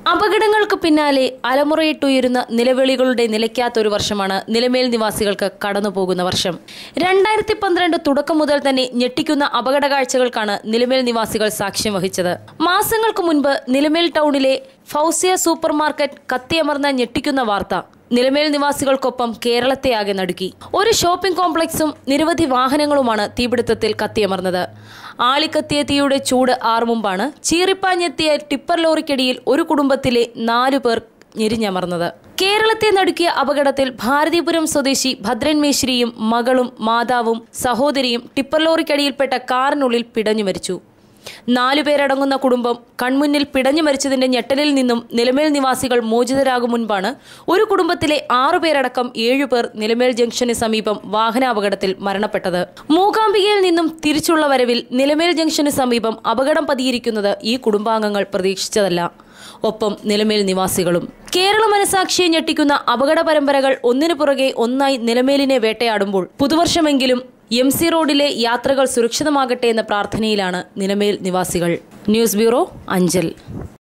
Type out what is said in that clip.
അപകടങ്ങൾക്ക് പിന്നാലെ അലമുറയിട്ടുയരുന്ന നിലവിളികളുടെ നിലയ്ക്കാത്തൊരു വർഷമാണ് നിലമേൽ നിവാസികൾക്ക് കടന്നുപോകുന്ന വർഷം. 2012 തുടക്കം മുതൽ തന്നെ ഞെട്ടിക്കുന്ന അപകട കാഴ്ചകൾക്കാണ് നിലമേൽ നിവാസികൾ സാക്ഷ്യം വഹിച്ചത്. മാസങ്ങൾക്ക് മുൻപ് നിലമേൽ ടൗണിലെ ഫൗസിയ സൂപ്പർ മാർക്കറ്റ് കത്തിയമർന്ന ഞെട്ടിക്കുന്ന വാർത്ത നിലമേൽ നിവാസികൾക്കൊപ്പം കേരളത്തെയാകെ നടുക്കി. ഒരു ഷോപ്പിംഗ് കോംപ്ലക്സും നിരവധി വാഹനങ്ങളുമാണ് തീപിടുത്തത്തിൽ കത്തിയമർന്നത്. ആളിക്കത്തിയ തീയുടെ ചൂട് ആറുമുമ്പാണ് ചീറിപ്പാഞ്ഞെത്തിയ ടിപ്പർ ലോറിക്കടിയിൽ ഒരു കുടുംബത്തിലെ 4 പേർ ഞെരിഞ്ഞമർന്നത്. കേരളത്തെ നടുക്കിയ അപകടത്തിൽ ഭാരതീപുരം സ്വദേശി ഭദ്രൻ മേശ്രിയും മകളും മാതാവും സഹോദരിയും ടിപ്പർ ലോറിക്കടിയിൽപ്പെട്ട കാറിനുള്ളിൽ പിടഞ്ഞു മരിച്ചു. 4 പേരടങ്ങുന്ന കുടുംബം കൺമുന്നിൽ പിടഞ്ഞു മരിച്ചതിന്റെ ഞെട്ടലിൽ നിന്നും നിലമേൽ നിവാസികൾ മോചിതരാകും മുൻപാണ് ഒരു കുടുംബത്തിലെ 6 പേരടക്കം 7 പേർ നിലമേൽ ജംഗ്ഷന് സമീപം വാഹനാപകടത്തിൽ മരണപ്പെട്ടത്. മൂകാംബികയിൽ നിന്നും തിരിച്ചുള്ള വരവിൽ നിലമേൽ ജംഗ്ഷന് സമീപം അപകടം പതിയിരിക്കുന്നത് ഈ കുടുംബാംഗങ്ങൾ പ്രതീക്ഷിച്ചതല്ല. ഒപ്പം നിലമേൽ നിവാസികളും. കേരള മനസാക്ഷിയെ ഞെട്ടിക്കുന്ന അപകട പരമ്പരകൾ ഒന്നിനു പുറകെ ഒന്നായി നിലമേലിനെ വേട്ടയാടുമ്പോൾ പുതുവർഷമെങ്കിലും MC റോഡിലെ യാത്രകൾ സുരക്ഷിതമാകട്ടെ എന്ന പ്രാർത്ഥനയിലാണ് നിലമേൽ നിവാസികൾ. News bureau, Anchal.